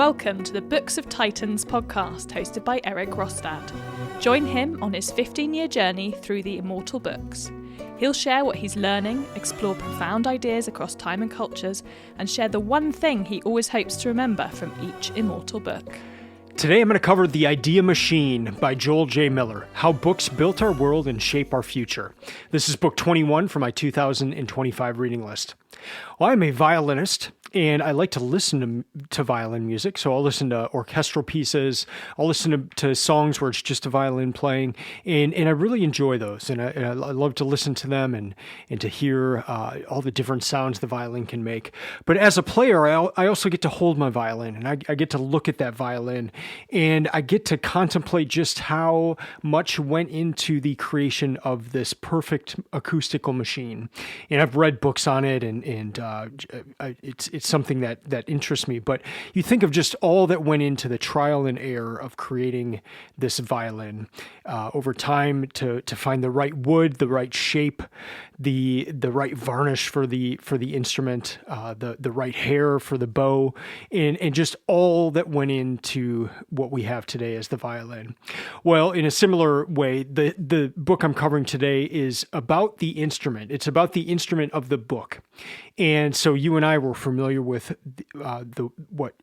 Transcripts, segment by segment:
Welcome to the Books of Titans podcast hosted by Eric Rostad. Join him on his 15-year journey through the immortal books. He'll share what he's learning, explore profound ideas across time and cultures, and share the one thing he always hopes to remember from each immortal book. Today I'm going to cover The Idea Machine by Joel J. Miller, How Books Built Our World and Shape Our Future. This is book 21 from my 2025 reading list. Well, I'm a violinist, and I like to listen to violin music, so I'll listen to orchestral pieces, I'll listen to songs where it's just a violin playing, and I really enjoy those, and I love to listen to them and to hear all the different sounds the violin can make. But as a player, I also get to hold my violin, and I get to look at that violin, and I get to contemplate just how much went into the creation of this perfect acoustical machine. And I've read books on it, and it's something that interests me. But you think of just all that went into the trial and error of creating this violin over time to find the right wood, the right shape, the right varnish for the instrument, the right hair for the bow, and just all that went into what we have today as the violin. Well, in a similar way, the book I'm covering today is about the instrument. It's about the instrument of the book. And so you and I were familiar with what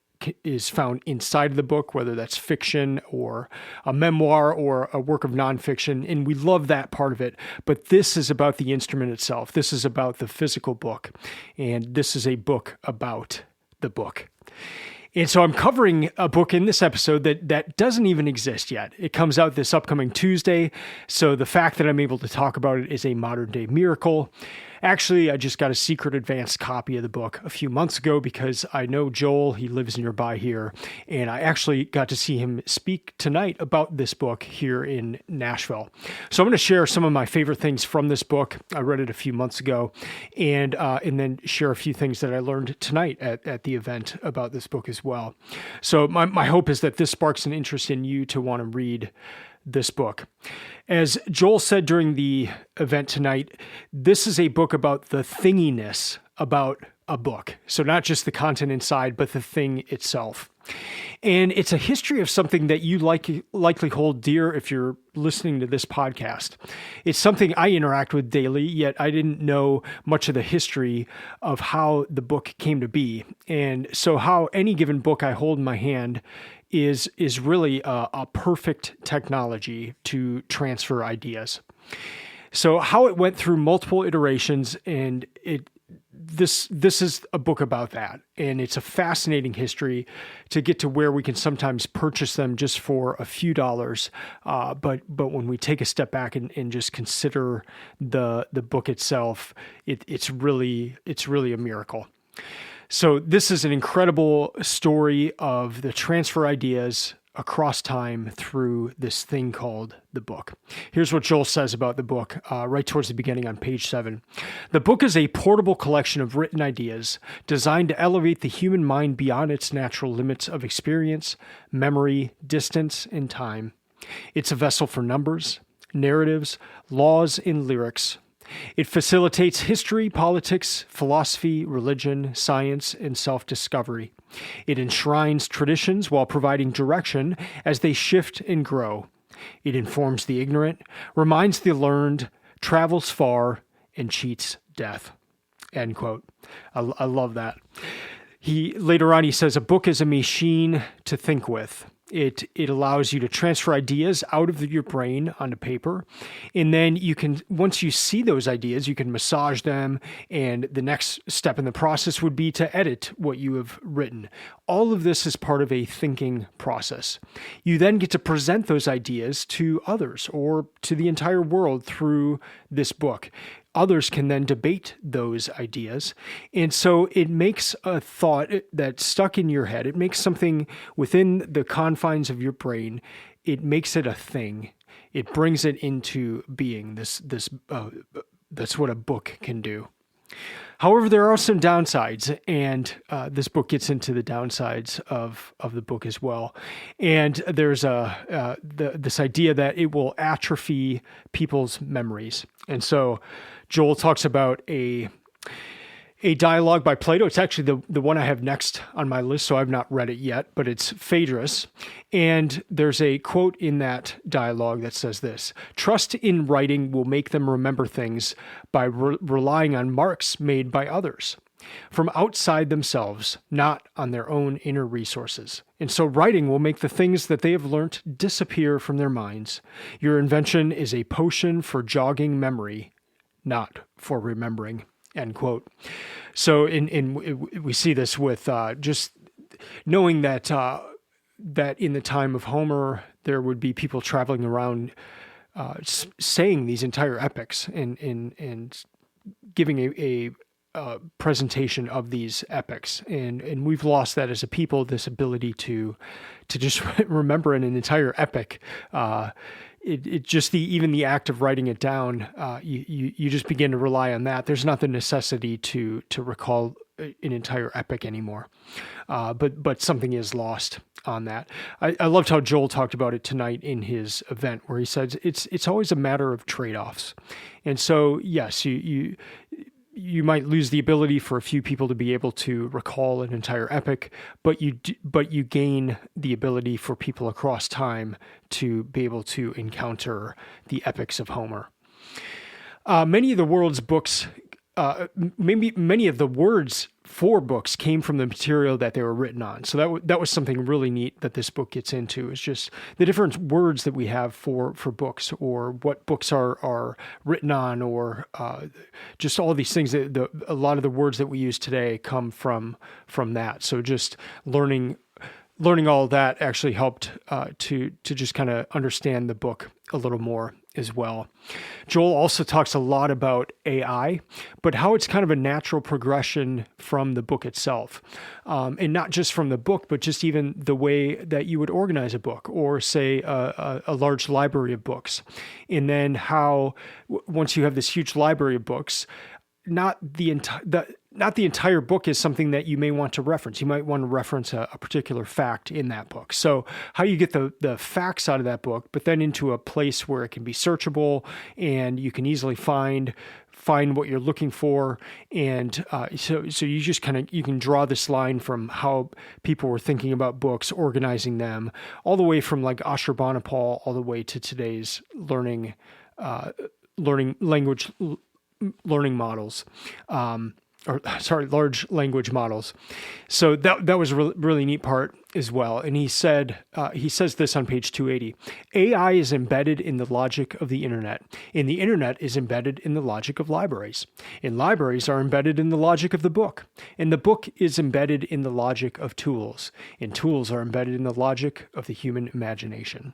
is found inside of the book, whether that's fiction or a memoir or a work of nonfiction, and we love that part of it. But this is about the instrument itself. This is about the physical book, and this is a book about the book. And so I'm covering a book in this episode that doesn't even exist yet. It comes out this upcoming Tuesday, so the fact that I'm able to talk about it is a modern-day miracle. Actually, I just got a secret advanced copy of the book a few months ago because I know Joel, he lives nearby here, and I actually got to see him speak tonight about this book here in Nashville. So I'm going to share some of my favorite things from this book. I read it a few months ago, and then share a few things that I learned tonight at the event about this book as well. So my hope is that this sparks an interest in you to want to read this book. As Joel said during the event tonight, this is a book about the thinginess about a book. So not just the content inside, but the thing itself. And it's a history of something that you likely hold dear if you're listening to this podcast. It's something I interact with daily, yet I didn't know much of the history of how the book came to be. And so how any given book I hold in my hand is really a perfect technology to transfer ideas. So how it went through multiple iterations, and this is a book about that. And it's a fascinating history to get to where we can sometimes purchase them just for a few dollars. But when we take a step back and just consider the book itself, it's really a miracle. So this is an incredible story of the transfer ideas across time through this thing called the book. Here's what Joel says about the book right towards the beginning on page 7. The book is a portable collection of written ideas designed to elevate the human mind beyond its natural limits of experience, memory, distance, and time. It's a vessel for numbers, narratives, laws, and lyrics. It facilitates history, politics, philosophy, religion, science, and self-discovery. It enshrines traditions while providing direction as they shift and grow. It informs the ignorant, reminds the learned, travels far, and cheats death. End quote. I love that. Later on, he says, a book is a machine to think with. It allows you to transfer ideas out of your brain onto paper. And then you can, once you see those ideas, you can massage them. And the next step in the process would be to edit what you have written. All of this is part of a thinking process. You then get to present those ideas to others or to the entire world through this book. Others can then debate those ideas. And so it makes a thought that's stuck in your head. It makes something within the confines of your brain. It makes it a thing. It brings it into being. That's what a book can do. However, there are some downsides, and this book gets into the downsides of the book as well. And there's this idea that it will atrophy people's memories. And so Joel talks about a dialogue by Plato. It's actually the one I have next on my list, so I've not read it yet, but it's Phaedrus. And there's a quote in that dialogue that says this: "Trust in writing will make them remember things by relying on marks made by others from outside themselves, not on their own inner resources. And so writing will make the things that they have learnt disappear from their minds. Your invention is a potion for jogging memory, not for remembering." End quote. So we see this with just knowing that that in the time of Homer, there would be people traveling around saying these entire epics and giving a presentation of these epics, and we've lost that as a people, this ability to just remember an entire epic. It just even the act of writing it down, you just begin to rely on that. There's not the necessity to recall an entire epic anymore, but something is lost on that. I loved how Joel talked about it tonight in his event, where he said it's always a matter of trade-offs, and so yes, you might lose the ability for a few people to be able to recall an entire epic, but you gain the ability for people across time to be able to encounter the epics of Homer. Many of the world's books, many of the words for books came from the material that they were written on. So that was something really neat that this book gets into, is just the different words that we have for books, or what books are written on, or just all these things that a lot of the words that we use today come from that. So just learning all that actually helped to just kind of understand the book a little more as well. Joel also talks a lot about AI, but how it's kind of a natural progression from the book itself. And not just from the book, but just even the way that you would organize a book, or say a large library of books. And then how, once you have this huge library of books, not the entire book is something that you may want to reference. You might want to reference a particular fact in that book. So how you get the facts out of that book, but then into a place where it can be searchable and you can easily find what you're looking for. And so you just you can draw this line from how people were thinking about books, organizing them, all the way from like Ashurbanipal all the way to today's learning models, large language models. So that was a really neat part as well. And he says this on page 280: AI is embedded in the logic of the internet, and the internet is embedded in the logic of libraries, and libraries are embedded in the logic of the book, and the book is embedded in the logic of tools, and tools are embedded in the logic of the human imagination.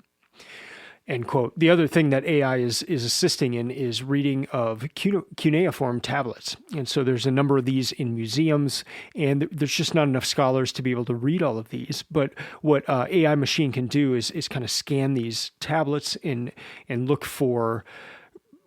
End quote. The other thing that AI is assisting in is reading of cuneiform tablets. And so there's a number of these in museums, and there's just not enough scholars to be able to read all of these. But what AI machine can do is kind of scan these tablets and look for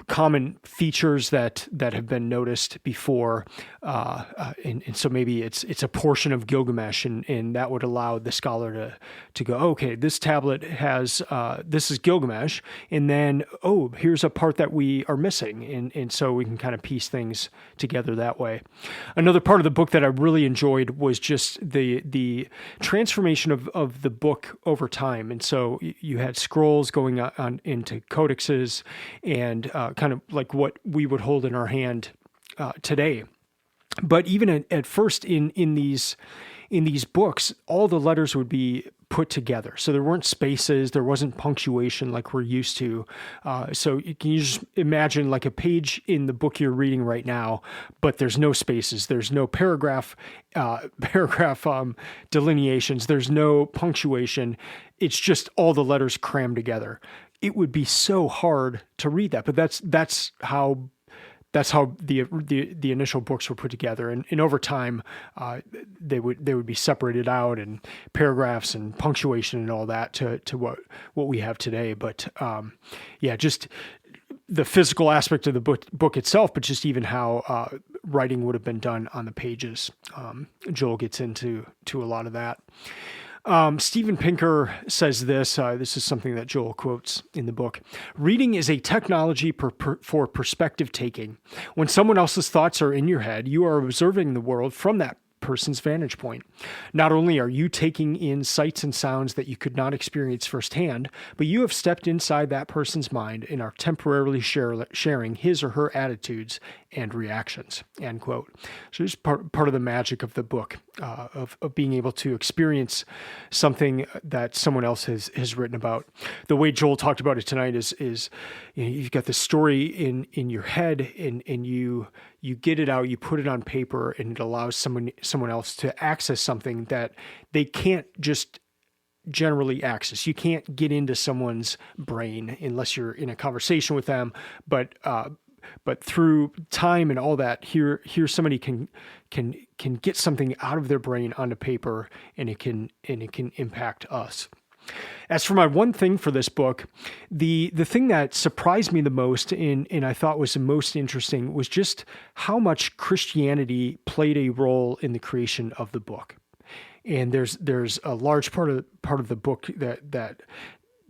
common features that have been noticed before, and so maybe it's a portion of Gilgamesh, and that would allow the scholar to go, okay, this tablet has this is Gilgamesh, and then here's a part that we are missing, and so we can kind of piece things together that way. Another part of the book that I really enjoyed was just the transformation of the book over time, and so you had scrolls going on into codexes, and kind of like what we would hold in our hand today. But even at first in these books, all the letters would be put together. So there weren't spaces, there wasn't punctuation like we're used to. So can you just imagine like a page in the book you're reading right now, but there's no spaces, there's no paragraph delineations, there's no punctuation. It's just all the letters crammed together. It would be so hard to read that, but that's how the initial books were put together, and over time they would be separated out, and paragraphs and punctuation and all that to what we have today. But just the physical aspect of the book itself, but just even how writing would have been done on the pages. Joel gets into a lot of that. Steven Pinker says this. This is something that Joel quotes in the book. Reading is a technology for perspective taking. When someone else's thoughts are in your head, you are observing the world from that person's vantage point. Not only are you taking in sights and sounds that you could not experience firsthand, but you have stepped inside that person's mind and are temporarily sharing his or her attitudes and reactions, end quote. So this is part of the magic of the book, of being able to experience something that someone else has written about. The way Joel talked about it tonight is you've got the story in your head, and you get it out, you put it on paper, and it allows someone else to access something that they can't just generally access. You can't get into someone's brain unless you're in a conversation with them, but through time and all that, here somebody can get something out of their brain onto paper, and it can impact us. As for my one thing for this book, the thing that surprised me the most and I thought was the most interesting was just how much Christianity played a role in the creation of the book. And there's a large part of the book that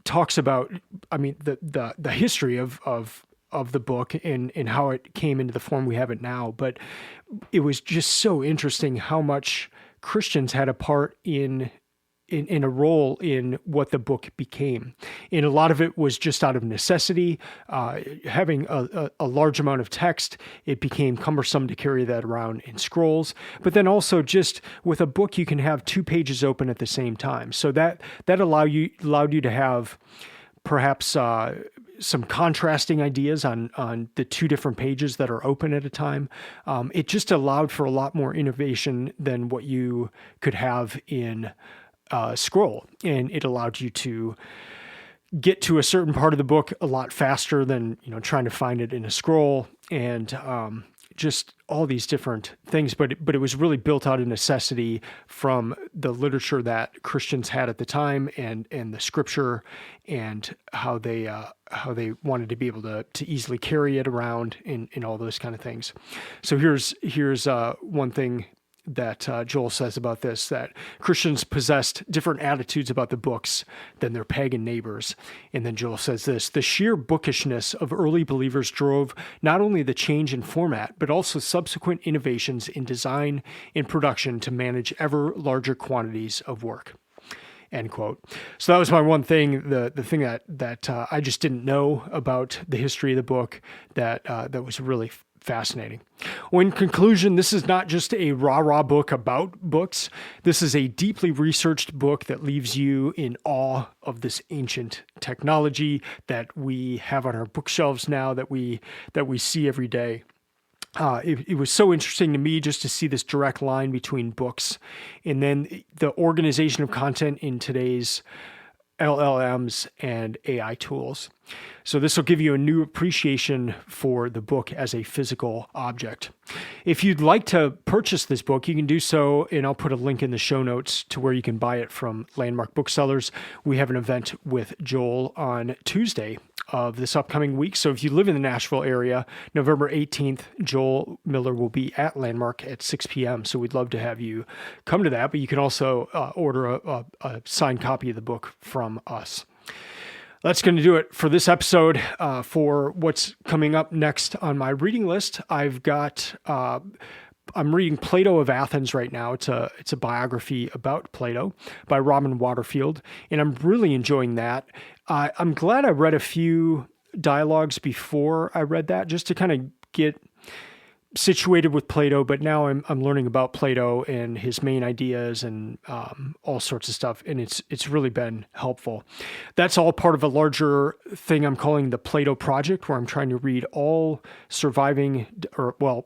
talks about, I mean, the history of the book and how it came into the form we have it now. But it was just so interesting how much Christians had a part in a role in what the book became. And a lot of it was just out of necessity. Having a large amount of text, it became cumbersome to carry that around in scrolls. But then also just with a book, you can have 2 pages open at the same time. So that allowed you to have perhaps some contrasting ideas on the 2 different pages that are open at a time. It just allowed for a lot more innovation than what you could have in scroll, and it allowed you to get to a certain part of the book a lot faster than trying to find it in a scroll, and just all these different things. But it was really built out of necessity from the literature that Christians had at the time, and the scripture, and how they wanted to be able to easily carry it around, and all those kind of things. So here's one thing that Joel says about this, that Christians possessed different attitudes about the books than their pagan neighbors. And then Joel says this: the sheer bookishness of early believers drove not only the change in format, but also subsequent innovations in design and production to manage ever larger quantities of work. End quote. So that was my one thing, the thing that I just didn't know about the history of the book that was really fascinating. Well, in conclusion, this is not just a rah-rah book about books. This is a deeply researched book that leaves you in awe of this ancient technology that we have on our bookshelves now, that we see every day. It was so interesting to me just to see this direct line between books and then the organization of content in today's LLMs and AI tools. So this will give you a new appreciation for the book as a physical object. If you'd like to purchase this book, you can do so, and I'll put a link in the show notes to where you can buy it from Landmark Booksellers. We have an event with Joel on Tuesday of this upcoming week. So if you live in the Nashville area, November 18th, Joel Miller will be at Landmark at 6 p.m. So we'd love to have you come to that, but you can also order a signed copy of the book from us. That's going to do it for this episode. For what's coming up next on my reading list, I've got I'm reading Plato of Athens right now. It's a biography about Plato by Robin Waterfield, and I'm really enjoying that. I'm glad I read a few dialogues before I read that, just to kind of get situated with Plato, but now I'm learning about Plato and his main ideas and all sorts of stuff, and it's really been helpful. That's all part of a larger thing I'm calling the Plato Project, where I'm trying to read all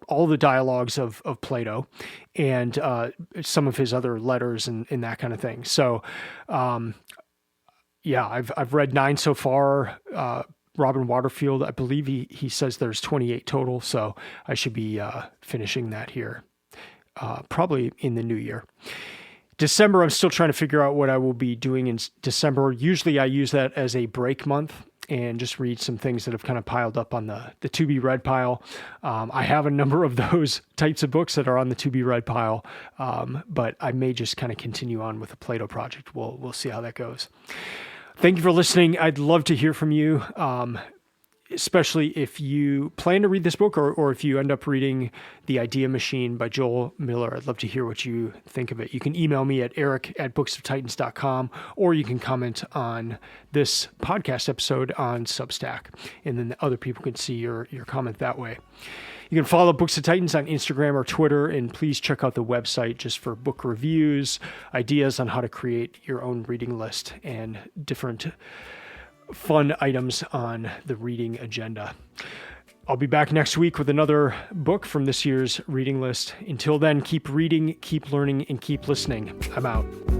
all the dialogues of Plato and some of his other letters and that kind of thing. So I've read 9 so far. Robin Waterfield, I believe he says there's 28 total, so I should be finishing that here probably in the new year. December, I'm still trying to figure out what I will be doing in December. Usually I use that as a break month, and just read some things that have kind of piled up on the to be read pile. I have a number of those types of books that are on the to be read pile, but I may just kind of continue on with the Plato project. We'll see how that goes. Thank you for listening. I'd love to hear from you, especially if you plan to read this book or if you end up reading The Idea Machine by Joel Miller. I'd love to hear what you think of it. You can email me at eric@booksoftitans.com, or you can comment on this podcast episode on Substack, and then other people can see your comment that way. You can follow Books of Titans on Instagram or Twitter, and please check out the website just for book reviews, ideas on how to create your own reading list, and different fun items on the reading agenda. I'll be back next week with another book from this year's reading list. Until then, keep reading, keep learning, and keep listening. I'm out.